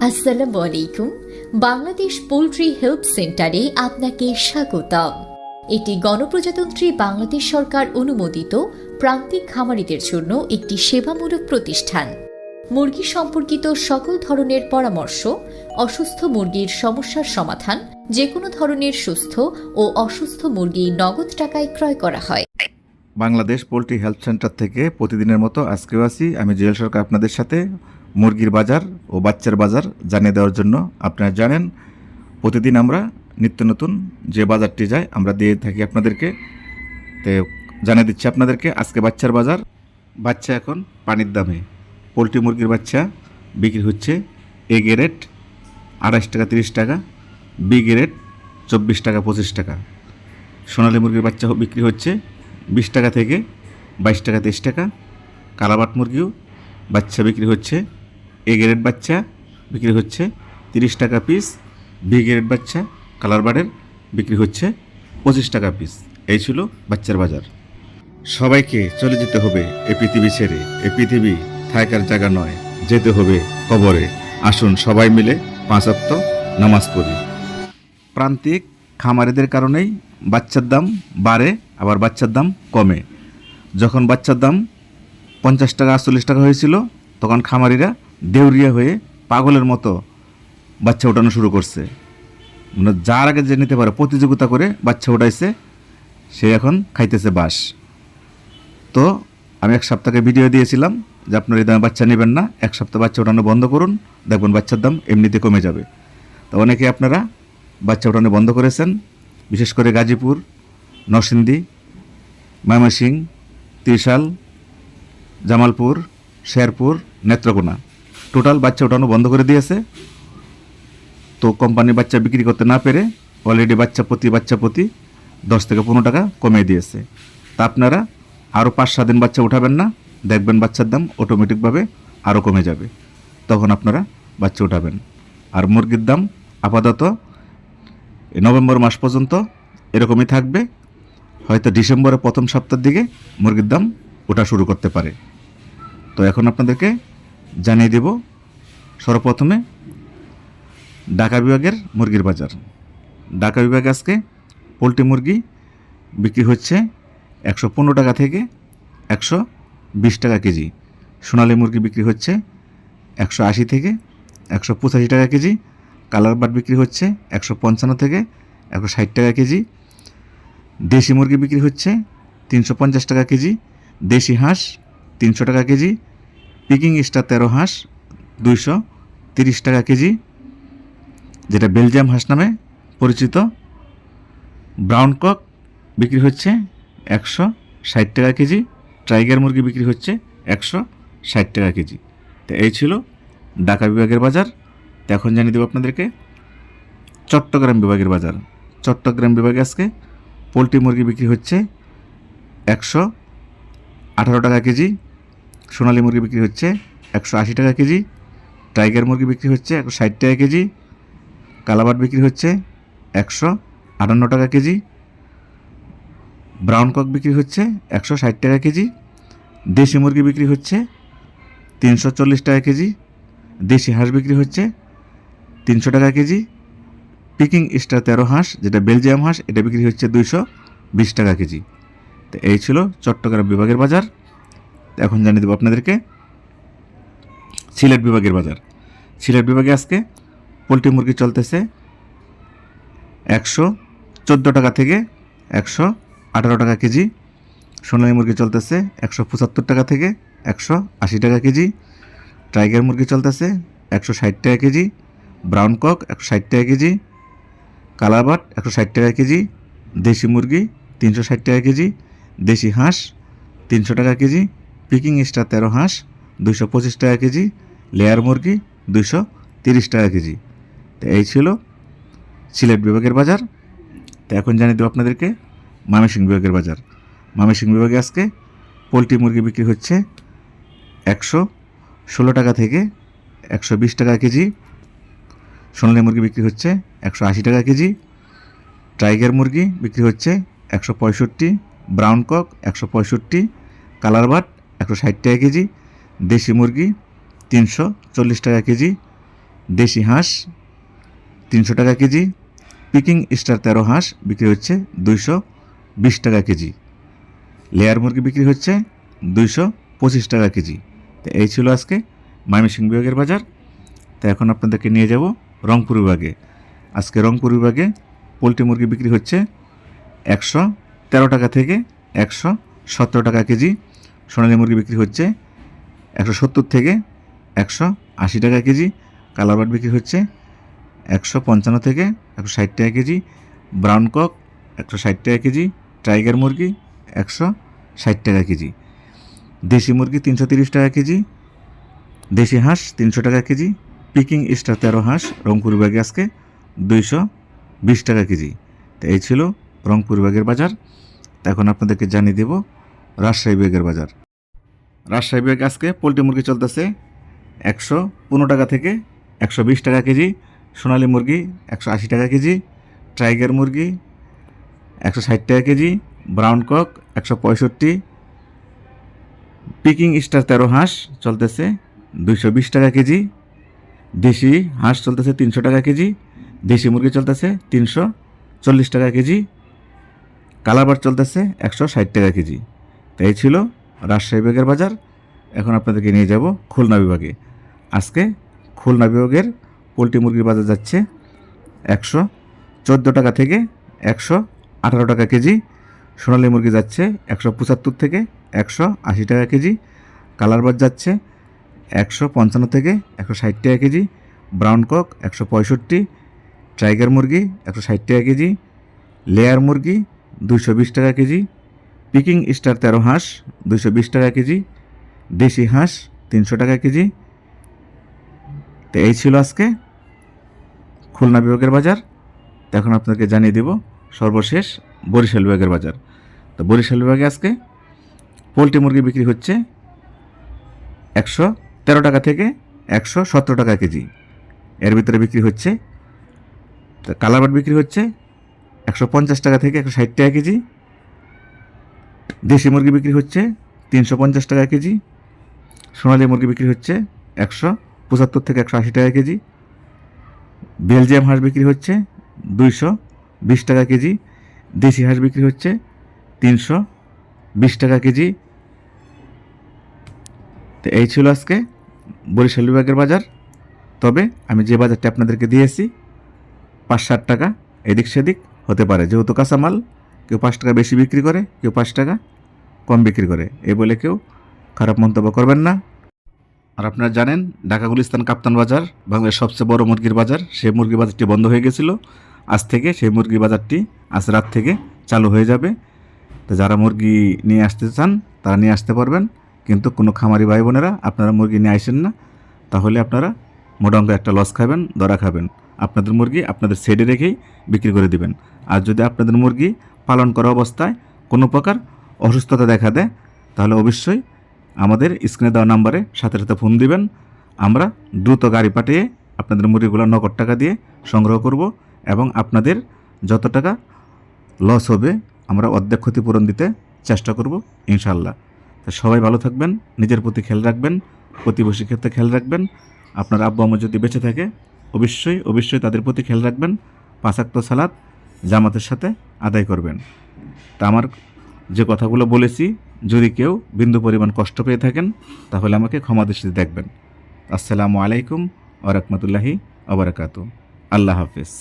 আসসালামু আলাইকুম। Bangladesh poultry help সেন্টারে আপনাকে স্বাগতম। এটি গণপ্রজাতন্ত্রী বাংলাদেশ সরকার অনুমোদিত প্রান্তিক খামারিদের জন্য একটি সেবামূলক প্রতিষ্ঠান। মুরগি সম্পর্কিত সকল ধরনের পরামর্শ, অসুস্থ মুরগির সমস্যার সমাধান, যে কোনো ধরনের সুস্থ ও অসুস্থ মুরগি নগদ টাকায় ক্রয় করা হয়। বাংলাদেশ পোলট্রি হেলথ সেন্টার থেকে প্রতিদিনের মতো আজকেও আছি আমি জুয়েল সরকার আপনাদের সাথে মুরগির বাজার ও বাচ্চার বাজার জানিয়ে দেওয়ার জন্য। আপনারা জানেন প্রতিদিন আমরা নিত্য নতুন যে বাজারটি যায় আমরা দিয়ে থাকি আপনাদেরকে। তো জানিয়ে দিচ্ছি আপনাদেরকে আজকে বাচ্চার বাজার। বাচ্চা এখন পানির দামে। পোলট্রি মুরগির বাচ্চা বিক্রি হচ্ছে এ গ্রেড 28 টাকা 30 টাকা, বি গ্রেড 24 টাকা 25 টাকা। সোনালী মুরগির বাচ্চা বিক্রি হচ্ছে 20 টাকা থেকে 22 টাকা 23 টাকা। কালাবাট মুরগিও বাচ্চা বিক্রি হচ্ছে এ গ্রেড বাচ্চা বিক্রি হচ্ছে 30 টাকা পিস, বি গ্রেড বাচ্চা কালার বার্ডের বিক্রি হচ্ছে 25 টাকা পিস। এই ছিল বাচ্চার বাজার। সবাইকে চলে যেতে হবে এই পৃথিবী ছেড়ে। এই পৃথিবী থাকার জায়গা নয়, যেতে হবে কবরে। আসুন সবাই মিলে 5 ওয়াক্ত নামাজ পড়ি। প্রান্তিক খামারিদের কারণেই বাচ্চার দাম বাড়ে, আবার বাচ্চার দাম কমে। যখন বাচ্চার দাম 50 টাকা 48 টাকা হয়েছিল তখন খামারিরা দেউরিয়া হয়ে পাগলের মতো বাচ্চা ওঠানো শুরু করছে। মানে যার আগে যে নিতে পারে প্রতিযোগিতা করে বাচ্চা উঠাইছে, সে এখন খাইতেছে বাস। তো আমি 1 সপ্তাহে ভিডিও দিয়েছিলাম যে আপনার এই দামে বাচ্চা নেবেন না, 1 সপ্তাহ বাচ্চা ওঠানো বন্ধ করুন, দেখবেন বাচ্চার দাম এমনিতে কমে যাবে। তো অনেকে আপনারা বাচ্চা ওঠানো বন্ধ করেছেন, বিশেষ করে গাজীপুর, নরসিংদী, ময়মনসিংহ, ত্রিশাল, জামালপুর, শেরপুর, নেত্রকোনা টোটাল বাচ্চা ওঠানো বন্ধ করে দিয়েছে। তো কোম্পানি বাচ্চা বিক্রি করতে না পেরে অলরেডি বাচ্চা প্রতি 10 থেকে 15 টাকা কমিয়ে দিয়েছে। তা আপনারা আরও 5-7 দিন বাচ্চা উঠাবেন না, দেখবেন বাচ্চার দাম অটোমেটিকভাবে আরও কমে যাবে, তখন আপনারা বাচ্চা উঠাবেন। আর মুরগির দাম আপাতত নভেম্বর মাস পর্যন্ত এরকমই থাকবে। হয়তো ডিসেম্বরের প্রথম সপ্তাহের দিকে মুরগির দাম ওঠা শুরু করতে পারে। তো এখন আপনাদেরকে জানিয়ে দেব সর্বপ্রথমে ঢাকা বিভাগের মুরগির বাজার। ঢাকা বিভাগে আজকে পোলট্রি মুরগি বিক্রি হচ্ছে 115 টাকা থেকে 120 টাকা কেজি। সোনালী মুরগি বিক্রি হচ্ছে 180 থেকে 185 টাকা কেজি। কালার বাট বিক্রি হচ্ছে 155 থেকে 160 টাকা কেজি। দেশি মুরগি বিক্রি হচ্ছে 350 টাকা কেজি। দেশি হাঁস 300 টাকা কেজি। পিকিং স্টার 13 হাঁস 230 টাকা কেজি, যেটা বেলজিয়াম হাঁস নামে পরিচিত। ব্রাউন কক বিক্রি হচ্ছে 160 টাকা কেজি। টাইগার মুরগি বিক্রি হচ্ছে 160 টাকা কেজি। তো এই ছিল ঢাকা বিভাগের বাজার। তো এখন জানিয়ে দেব আপনাদেরকে চট্টগ্রাম বিভাগের বাজার। চট্টগ্রাম বিভাগে আজকে পোলট্রি মুরগি বিক্রি হচ্ছে 118 টাকা কেজি। সোনালী মুরগি বিক্রি হচ্ছে 180 টাকা কেজি। টাইগার মুরগি বিক্রি হচ্ছে 160 টাকা কেজি। কালাবাট বিক্রি হচ্ছে 158 টাকা কেজি। ব্রাউন কক বিক্রি হচ্ছে 160 টাকা কেজি। দেশি মুরগি বিক্রি হচ্ছে 340 টাকা কেজি। দেশি হাঁস বিক্রি হচ্ছে 300 টাকা কেজি। পিকিং স্টার 13 হাঁস, যেটা বেলজিয়াম হাঁস, এটা বিক্রি হচ্ছে 220 টাকা কেজি। তো এই ছিল চট্টগ্রাম বিভাগের বাজার। এখন জানিয়ে দেবো আপনাদেরকে সিলেট বিভাগের বাজার। সিলেট বিভাগে আজকে পোলট্রি মুরগি চলতেছে 114 টাকা থেকে 118 টাকা কেজি। সোনালী মুরগি চলতেছে 175 টাকা থেকে 180 টাকা কেজি। টাইগার মুরগি চলতেছে 160 টাকা কেজি। ব্রাউন কক 160 টাকা কেজি। কালাবাট 160 টাকা কেজি। দেশি মুরগি 360 টাকা কেজি। দেশি হাঁস 300 টাকা কেজি। পিকিং স্টার 13 হাঁস 225 টাকা কেজি। লেয়ার মুরগি 230 টাকা কেজি। তো এই ছিল সিলেট বিভাগের বাজার। তো এখন জানিয়ে দেবো আপনাদেরকে ময়মনসিংহ বিভাগের বাজার। ময়মনসিংহ বিভাগে আজকে পোলট্রি মুরগি বিক্রি হচ্ছে 116 টাকা থেকে 120 টাকা কেজি। সোনালী মুরগি বিক্রি হচ্ছে 180 টাকা কেজি। টাইগার মুরগি বিক্রি হচ্ছে 165। Brown cock 165। কালার বাট 160 টাকা কেজি। দেশি মুরগি 340 টাকা কেজি। দেশি হাঁস 300 টাকা কেজি, পিকিং স্টার 13 হাঁস বিক্রি হচ্ছে 220 টাকা কেজি, লেয়ার মুরগি বিক্রি হচ্ছে 225 টাকা কেজি। তো এই ছিল আজকে ময়মনসিংহ বিভাগের বাজার। তো এখন আপনাদেরকে নিয়ে যাব রংপুর বিভাগে। আজকে রংপুর বিভাগে পোলট্রি মুরগি বিক্রি হচ্ছে 113 টাকা থেকে 117 টাকা কেজি, সোনালী মুরগি বিক্রি হচ্ছে 170 থেকে 180 টাকা কেজি, কালার বার্ড বিক্রি হচ্ছে 155 থেকে 160 টাকা কেজি, ব্রাউন কক 160 টাকা কেজি, টাইগার মুরগি 160 টাকা কেজি, দেশি মুরগি 330 টাকা কেজি, দেশি হাঁস 300 টাকা কেজি, পিকিং স্টার 13 হাঁস রংপুর বিভাগে আজকে 220 টাকা কেজি। তো এই ছিল রংপুর বিভাগের বাজার। তো এখন আপনাদেরকে জানিয়ে দেব রাজশাহী বিভাগের বাজার। রাজশাহী বিভাগে আজকে পোলট্রি মুরগি চলতেছে 115 টাকা থেকে 120 টাকা কেজি, সোনালী মুরগি 180 টাকা কেজি, টাইগার মুরগি 160 টাকা KG, brown cock 165, Peking star 13 হাঁস চলতেছে 220 টাকা কেজি, দেশি হাঁস চলতেছে 300 টাকা কেজি, দেশি মুরগি চলতেছে 340 টাকা কেজি, কালার বার্ড চলতেছে 160 টাকা কেজি। তো এই ছিল রাজশাহী বিভাগের বাজার। এখন আপনাদেরকে নিয়ে যাব খুলনা বিভাগে। আজকে খুলনা বিভাগের পোলট্রি মুরগির বাজার যাচ্ছে 114 টাকা থেকে 118 টাকা কেজি, সোনালী মুরগি যাচ্ছে 175 থেকে 180 টাকা কেজি, কালার বার্ড যাচ্ছে 155 থেকে 160 টাকা কেজি, ব্রাউন কক 165, টাইগার মুরগি 160 টাকা কেজি, লেয়ার মুরগি 220 টাকা কেজি, পিকিং স্টার 13 হাঁস 220 টাকা কেজি, দেশি হাঁস 300 টাকা কেজি। তো এই ছিল আজকে খুলনা বিভাগের বাজার। তো এখন আপনাকে জানিয়ে দেব সর্বশেষ বরিশাল বিভাগের বাজার। তো বরিশাল বিভাগে আজকে পোলট্রি মুরগি বিক্রি হচ্ছে 113 টাকা থেকে 117 টাকা কেজি। এর ভিতরে বিক্রি হচ্ছে কালার বার্ড বিক্রি হচ্ছে 150 টাকা থেকে 160 টাকা কেজি, দেশি মুরগি বিক্রি হচ্ছে 350 টাকা কেজি, সোনালী মুরগি বিক্রি হচ্ছে 175 থেকে 180 টাকা কেজি, বেলজিয়াম হাঁস বিক্রি হচ্ছে 220 টাকা কেজি, দেশি হাঁস বিক্রি হচ্ছে 320 টাকা কেজি। তো এই ছিল আজকে বরিশাল বিভাগের বাজার। তবে আমি যে বাজারটা আপনাদেরকে দিয়েছি 5-7 টাকা এদিক সেদিক হতে পারে, যেহেতু কাঁচামাল কেউ 5 টাকা বেশি বিক্রি করে, কেউ 5 টাকা কম বিক্রি করে, এই বলে কেউ খারাপ মন্তব্য করবেন না। আর আপনারা জানেন ঢাকা গুলিস্তান কাপ্তান বাজার বাংলাদেশের সবচেয়ে বড় মুরগির বাজার, সেই মুরগির বাজারটি বন্ধ হয়ে গেছিল। আজ থেকে সেই মুরগির বাজারটি আজ রাত থেকে চালু হয়ে যাবে। তো যারা মুরগি নিয়ে আসতে চান তারা নিয়ে আসতে পারবেন, কিন্তু কোনো খামারি ভাই বোনেরা আপনারা মুরগি নিয়ে আসেন না, তাহলে আপনারা মোটা অঙ্কে একটা লস খাবেন, ধরা খাবেন। আপনাদের মুরগি আপনাদের সেডে রেখেই বিক্রি করে দিবেন। আর যদি আপনাদের মুরগি পালন করা অবস্থায় কোনো প্রকার অসুস্থতা দেখা দেয়, তাহলে অবশ্যই আমাদের স্ক্রিনে দেওয়া নাম্বারে সাথে সাথে ফোন দিবেন। আমরা দ্রুত গাড়ি পাঠিয়ে আপনাদের মুরগিগুলো নগদ টাকা দিয়ে সংগ্রহ করব, এবং আপনাদের যত টাকা লস হবে আমরা অর্ধেক ক্ষতিপূরণ দিতে চেষ্টা করব ইনশাল্লাহ। তো সবাই ভালো থাকবেন, নিজের প্রতি খেয়াল রাখবেন, প্রতিবেশীর ক্ষেত্রে খেয়াল রাখবেন। আপনার আব্বু আম্মু যদি বেঁচে থাকে অবশ্যই তাদের প্রতি খেয়াল রাখবেন। 5 ওয়াক্ত সালাত জামাতের সাথে আদায় করবেন। তা আমার যে কথাগুলো বলেছি যদি কেউ বিন্দু পরিমাণ কষ্ট পেয়ে থাকেন তাহলে আমাকে ক্ষমা দৃষ্টিতে দেখবেন। আসসালামু আলাইকুম ওয়া রাহমাতুল্লাহি ওয়া বারাকাতুহু। আল্লাহ হাফেজ।